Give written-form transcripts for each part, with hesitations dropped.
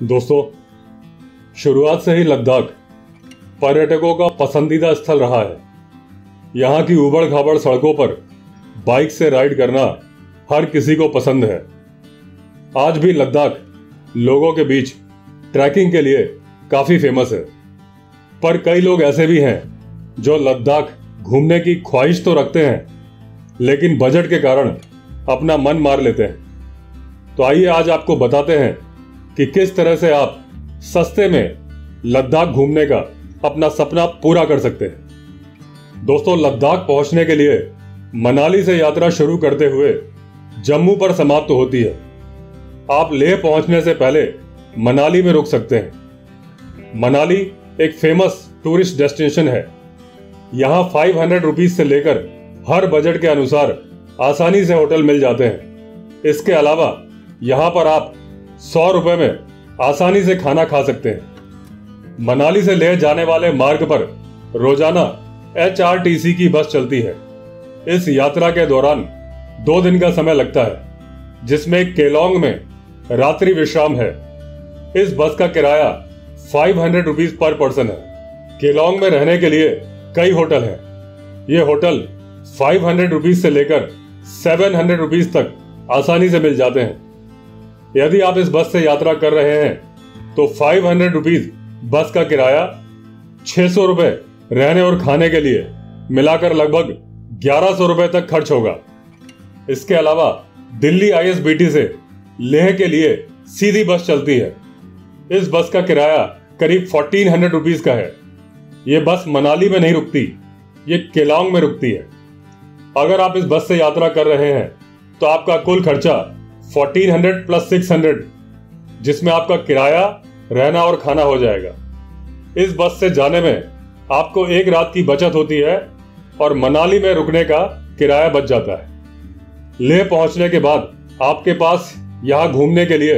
दोस्तों, शुरुआत से ही लद्दाख पर्यटकों का पसंदीदा स्थल रहा है। यहाँ की उबड़ खाबड़ सड़कों पर बाइक से राइड करना हर किसी को पसंद है। आज भी लद्दाख लोगों के बीच ट्रैकिंग के लिए काफ़ी फेमस है, पर कई लोग ऐसे भी हैं जो लद्दाख घूमने की ख्वाहिश तो रखते हैं, लेकिन बजट के कारण अपना मन मार लेते हैं। तो आइए आज आपको बताते हैं कि किस तरह से आप सस्ते में लद्दाख घूमने का अपना सपना पूरा कर सकते हैं। दोस्तों, लद्दाख पहुंचने के लिए मनाली से यात्रा शुरू करते हुए जम्मू पर समाप्त होती है। आप लेह पहुंचने से पहले मनाली में रुक सकते हैं। मनाली एक फेमस टूरिस्ट डेस्टिनेशन है। यहाँ 500 रुपीज से लेकर हर बजट के अनुसार आसानी से होटल मिल जाते हैं। इसके अलावा यहाँ पर आप 100 रुपए में आसानी से खाना खा सकते हैं। मनाली से लेह जाने वाले मार्ग पर रोजाना HRTC की बस चलती है। इस यात्रा के दौरान 2 दिन का समय लगता है, जिसमें केलोंग में रात्रि विश्राम है। इस बस का किराया 500 रुपीज पर पर्सन है। केलोंग में रहने के लिए कई होटल हैं। ये होटल 500 रुपीज से लेकर 700 रुपीज तक आसानी से मिल जाते हैं। यदि आप इस बस से यात्रा कर रहे हैं तो 500 रुपीज बस का किराया, 600 रुपए रहने और खाने के लिए मिलाकर लगभग 1100 रुपए तक खर्च होगा। इसके अलावा दिल्ली ISBT से लेह के लिए सीधी बस चलती है। इस बस का किराया करीब 1400 रुपीज का है। ये बस मनाली में नहीं रुकती, ये केलोंग में रुकती है। अगर आप इस बस से यात्रा कर रहे हैं तो आपका कुल खर्चा 1400 प्लस 600, जिसमें आपका किराया, रहना और खाना हो जाएगा। इस बस से जाने में आपको एक रात की बचत होती है और मनाली में रुकने का किराया बच जाता है। लेह पहुंचने के बाद आपके पास यहाँ घूमने के लिए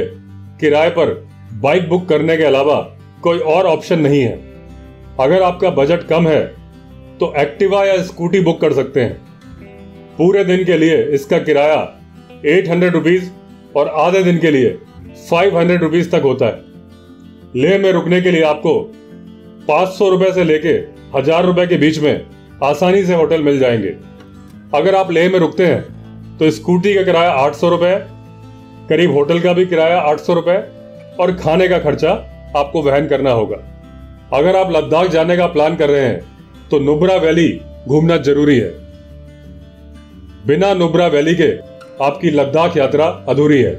किराए पर बाइक बुक करने के अलावा कोई और ऑप्शन नहीं है। अगर आपका बजट कम है तो एक्टिवा या स्कूटी बुक कर सकते हैं। पूरे दिन के लिए इसका किराया 800 रुपीज और आधे दिन के लिए 500 रुपीज तक होता है। लेह में रुकने के लिए आपको 500 रुपए से लेके 1000 रुपए के बीच में आसानी से होटल मिल जाएंगे। अगर आप लेह में रुकते हैं तो स्कूटी का किराया 800 रुपए, करीब होटल का भी किराया 800 रुपए और खाने का खर्चा आपको वहन करना होगा। अगर आप लद्दाख जाने का प्लान कर रहे हैं तो नुब्रा वैली घूमना जरूरी है। बिना नुब्रा वैली के आपकी लद्दाख यात्रा अधूरी है।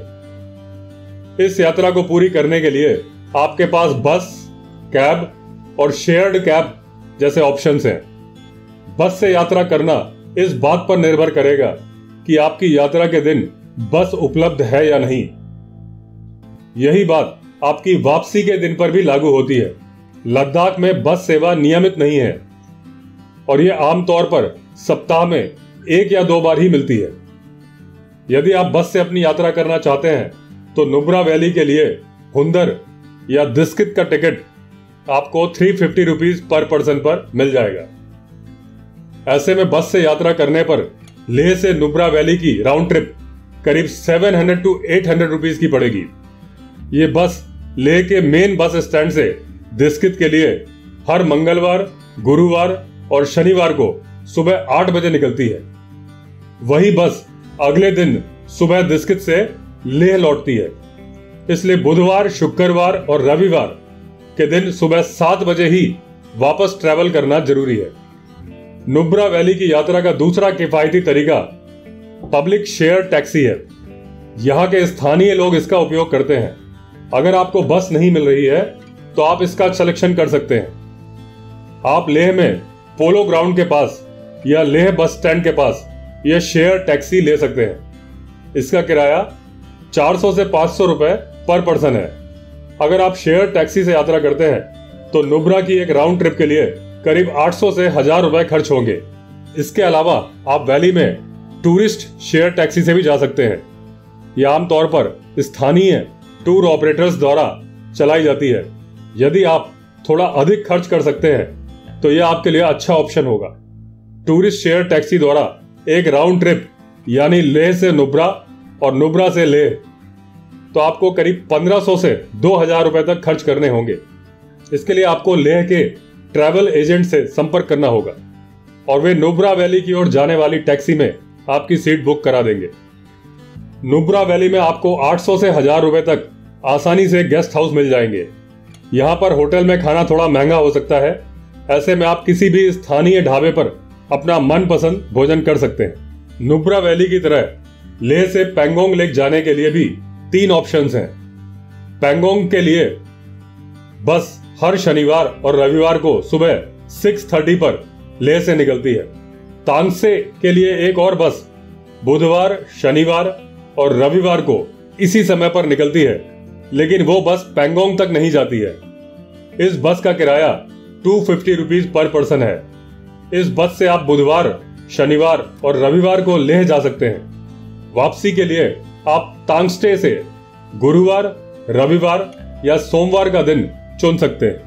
इस यात्रा को पूरी करने के लिए आपके पास बस, कैब और शेयर्ड कैब जैसे ऑप्शंस हैं। बस से यात्रा करना इस बात पर निर्भर करेगा कि आपकी यात्रा के दिन बस उपलब्ध है या नहीं। यही बात आपकी वापसी के दिन पर भी लागू होती है। लद्दाख में बस सेवा नियमित नहीं है और यह आमतौर पर सप्ताह में 1 या 2 बार ही मिलती है। यदि आप बस से अपनी यात्रा करना चाहते हैं तो नुब्रा वैली के लिए हुंदर या दिस्कित का टिकट आपको 350 रुपीज पर पर्सन पर मिल जाएगा। ऐसे में बस से यात्रा करने पर लेह से नुब्रा वैली की राउंड ट्रिप करीब 700 to 800 रुपीज की पड़ेगी। ये बस लेह के मेन बस स्टैंड से दिस्कित के लिए हर मंगलवार, गुरुवार और शनिवार को सुबह 8 बजे निकलती है। वही बस अगले दिन सुबह दिस्कित से लेह लौटती है। इसलिए बुधवार, शुक्रवार और रविवार के दिन सुबह 7 बजे ही वापस ट्रैवल करना जरूरी है। नुब्रा वैली की यात्रा का दूसरा किफायती तरीका पब्लिक शेयर टैक्सी है। यहाँ के स्थानीय लोग इसका उपयोग करते हैं। अगर आपको बस नहीं मिल रही है तो आप इसका सिलेक्शन कर सकते हैं। आप लेह में पोलो ग्राउंड के पास या लेह बस स्टैंड के पास यह शेयर टैक्सी ले सकते हैं। इसका किराया 400 से 500 रुपए पर पर्सन है। अगर आप शेयर टैक्सी से यात्रा करते हैं तो नुब्रा की एक राउंड ट्रिप के लिए करीब 800 से 1000 रुपए खर्च होंगे। इसके अलावा आप वैली में टूरिस्ट शेयर टैक्सी से भी जा सकते हैं। यह आमतौर पर स्थानीय टूर ऑपरेटर्स द्वारा चलाई जाती है। यदि आप थोड़ा अधिक खर्च कर सकते हैं तो यह आपके लिए अच्छा ऑप्शन होगा। टूरिस्ट शेयर टैक्सी द्वारा एक राउंड ट्रिप यानी लेह से नुब्रा और नुब्रा से लेह तो आपको करीब 1500 से 2000 रुपए तक खर्च करने होंगे। इसके लिए आपको लेह के ट्रैवल एजेंट से संपर्क करना होगा और वे नुब्रा वैली की ओर जाने वाली टैक्सी में आपकी सीट बुक करा देंगे। नुब्रा वैली में आपको 800 से 1000 रुपए तक आसानी से गेस्ट हाउस मिल जाएंगे। यहाँ पर होटल में खाना थोड़ा महंगा हो सकता है, ऐसे में आप किसी भी स्थानीय ढाबे पर अपना मनपसंद भोजन कर सकते हैं। नुब्रा वैली की तरह लेह से पैंगोंग लेक जाने के लिए भी 3 ऑप्शंस हैं। पैंगोंग के लिए बस हर शनिवार और रविवार को सुबह 6:30 पर लेह से निकलती है। तांगसे के लिए एक और बस बुधवार, शनिवार और रविवार को इसी समय पर निकलती है, लेकिन वो बस पैंगोंग तक नहीं जाती है। इस बस का किराया 250 रुपीज पर पर्सन है। इस बस से आप बुधवार, शनिवार और रविवार को लेह जा सकते हैं। वापसी के लिए आप तांगस्टे से गुरुवार, रविवार या सोमवार का दिन चुन सकते हैं।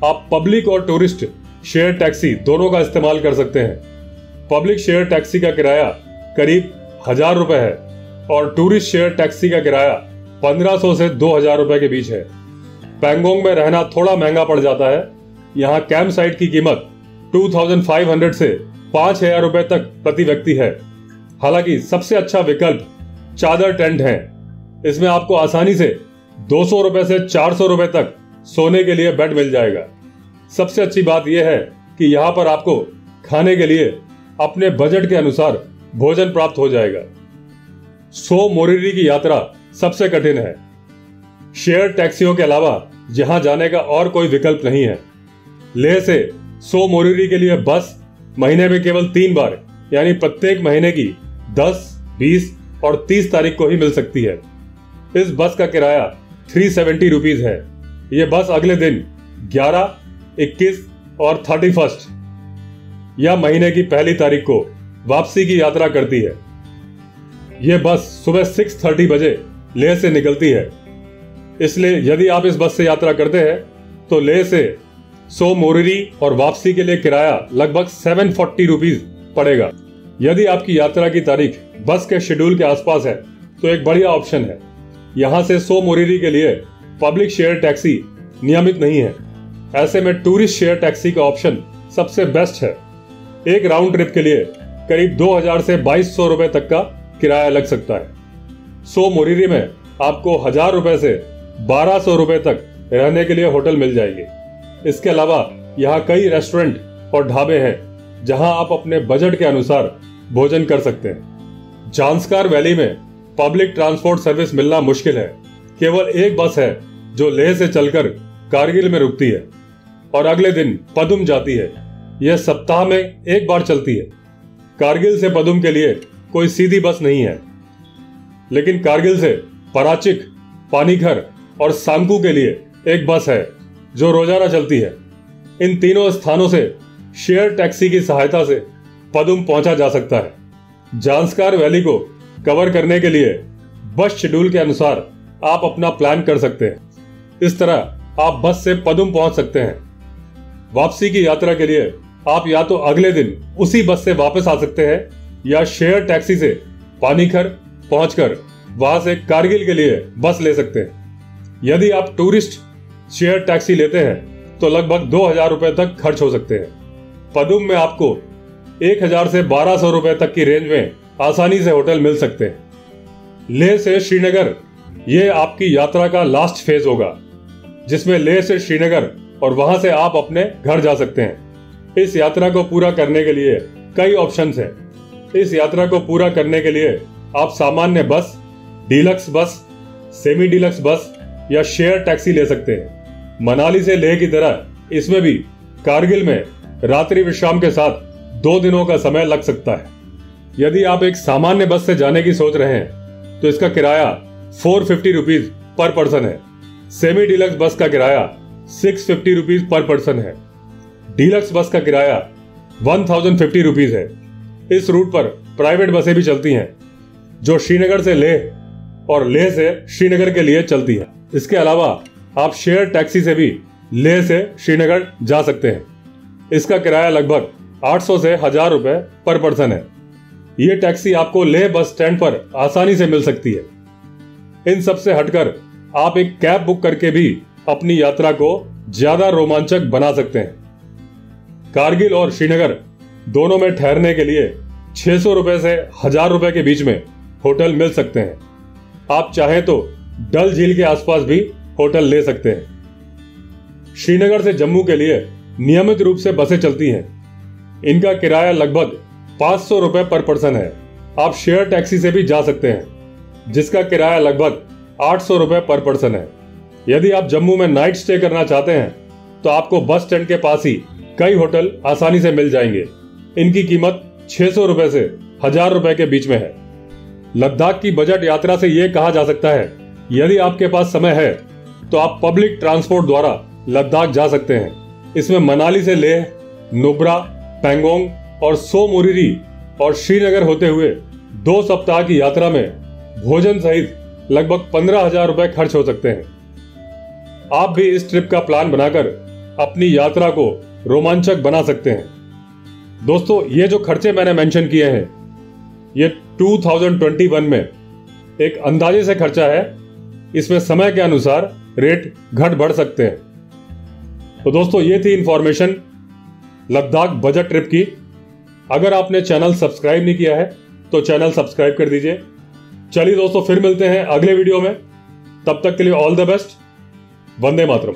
आप पब्लिक और टूरिस्ट शेयर टैक्सी दोनों का इस्तेमाल कर सकते हैं। पब्लिक शेयर टैक्सी का किराया करीब 1000 रुपए है और टूरिस्ट शेयर टैक्सी का किराया 1500 से 2000 रुपए के बीच है। पैंगोंग में रहना थोड़ा महंगा पड़ जाता है। यहाँ कैंप साइट की कीमत 2500 से 5000 रुपए तक प्रति व्यक्ति है। हालांकि सबसे अच्छा विकल्प चादर टेंट है। इसमें आपको आसानी से 200 रुपए से 400 रुपए तक सोने के लिए बेड मिल जाएगा। सबसे अच्छी बात यह है कि यहाँ पर आपको खाने के लिए अपने बजट के अनुसार भोजन प्राप्त हो जाएगा। सो मोरिरी की यात्रा सबसे कठिन है। शेयर टैक्सियों के अलावा जहां जाने का और कोई विकल्प नहीं है। लेह से सो मोरिरी के लिए बस महीने में केवल 3 बार यानी प्रत्येक महीने की 10, 20 और 30 तारीख को ही मिल सकती है। इस बस का किराया 370 रुपीज है। यह बस अगले दिन 11, 21 और 31 या महीने की पहली तारीख को वापसी की यात्रा करती है। यह बस सुबह 6:30 बजे लेह से निकलती है। इसलिए यदि आप इस बस से यात्रा करते हैं तो लेह से सो मोरिरी और वापसी के लिए किराया लगभग 740 रुपीज पड़ेगा। यदि आपकी यात्रा की तारीख बस के शेड्यूल के आसपास है तो एक बढ़िया ऑप्शन है। यहाँ से सो मोरिरी के लिए पब्लिक शेयर टैक्सी नियमित नहीं है। ऐसे में टूरिस्ट शेयर टैक्सी का ऑप्शन सबसे बेस्ट है। एक राउंड ट्रिप के लिए करीब 2000 से 2200 रुपए तक का किराया लग सकता है। सो मोरिरी में आपको 1000 रुपए से 1200 रुपए तक रहने के लिए होटल मिल जाएंगे। इसके अलावा यहाँ कई रेस्टोरेंट और ढाबे हैं जहां आप अपने बजट के अनुसार भोजन कर सकते हैं। जांस्कार वैली में पब्लिक ट्रांसपोर्ट सर्विस मिलना मुश्किल है। केवल एक बस है जो लेह से चलकर कारगिल में रुकती है और अगले दिन पदुम जाती है। यह सप्ताह में एक बार चलती है। कारगिल से पदुम के लिए कोई सीधी बस नहीं है, लेकिन कारगिल से पराचिक, पानीघर और सांकू के लिए एक बस है जो रोजाना चलती है। इन तीनों स्थानों से शेयर टैक्सी की सहायता से पदुम पहुंचा जा सकता है। जांस्कार वैली को कवर करने के लिए बस शेड्यूल के अनुसार आप अपना प्लान कर सकते हैं। इस तरह आप बस से पदुम पहुंच सकते हैं। वापसी की यात्रा के लिए आप या तो अगले दिन उसी बस से वापस आ सकते हैं या शेयर टैक्सी से पानीघर पहुंचकर वहां से कारगिल के लिए बस ले सकते हैं। यदि आप टूरिस्ट शेयर टैक्सी लेते हैं तो लगभग 2000 रुपए तक खर्च हो सकते हैं। पदुम में आपको 1000 से 1200 रुपए तक की रेंज में आसानी से होटल मिल सकते हैं। लेह से श्रीनगर ये आपकी यात्रा का लास्ट फेज होगा, जिसमें लेह से श्रीनगर और वहां से आप अपने घर जा सकते हैं। इस यात्रा को पूरा करने के लिए कई ऑप्शंस हैं। इस यात्रा को पूरा करने के लिए आप सामान्य बस, डीलक्स बस, सेमी डीलक्स बस या शेयर टैक्सी ले सकते हैं। मनाली से लेह की तरह इसमें भी कारगिल में रात्रि विश्राम के साथ 2 दिनों का समय लग सकता है। यदि आप एक सामान्य बस से जाने की सोच रहे हैं तो इसका किराया 450 रुपीज पर पर्सन है। सेमी डीलक्स बस का किराया 650 रुपीज पर पर्सन है। डीलक्स बस का किराया 1050 रुपीज है। इस रूट पर प्राइवेट बसें भी चलती हैं जो श्रीनगर से लेह और लेह से श्रीनगर के लिए चलती है। इसके अलावा आप शेयर टैक्सी से भी लेह से श्रीनगर जा सकते हैं। इसका किराया लगभग 800 से 1000 रुपए पर पर्सन है। यह टैक्सी आपको लेह बस स्टैंड पर आसानी से मिल सकती है। इन सब से हटकर आप एक कैब बुक करके भी अपनी यात्रा को ज्यादा रोमांचक बना सकते हैं। कारगिल और श्रीनगर दोनों में ठहरने के लिए 600 रुपए से 1000 रुपए के बीच में होटल मिल सकते हैं। आप चाहें तो डल झील के आसपास भी होटल ले सकते हैं। श्रीनगर से जम्मू के लिए नियमित रूप से बसें चलती हैं। इनका किराया लगभग 500 रुपए पर पर्सन है। आप शेयर टैक्सी से भी जा सकते हैं जिसका किराया लगभग 800 रुपए पर पर्सन है। यदि आप जम्मू में नाइट स्टे करना चाहते हैं तो आपको बस स्टैंड के पास ही कई होटल आसानी से मिल जाएंगे। इनकी कीमत 600 रुपए से 1000 रुपए के बीच में है। लद्दाख की बजट यात्रा से यह कहा जा सकता है, यदि आपके पास समय है तो आप पब्लिक ट्रांसपोर्ट द्वारा लद्दाख जा सकते हैं। इसमें मनाली से लेह, नुब्रा, पैंगोंग और सो मोरिरी और श्रीनगर होते हुए 2 सप्ताह की यात्रा में भोजन सहित लगभग 15,000 रुपए खर्च हो सकते हैं। आप भी इस ट्रिप का प्लान बनाकर अपनी यात्रा को रोमांचक बना सकते हैं। दोस्तों, ये जो खर्चे मैंने मेंशन किए हैं ये 2021 में एक अंदाजे से खर्चा है। इसमें समय के अनुसार रेट घट बढ़ सकते हैं। तो दोस्तों, ये थी इंफॉर्मेशन लद्दाख बजट ट्रिप की। अगर आपने चैनल सब्सक्राइब नहीं किया है तो चैनल सब्सक्राइब कर दीजिए। चलिए दोस्तों, फिर मिलते हैं अगले वीडियो में। तब तक के लिए all the best. Vande Mataram.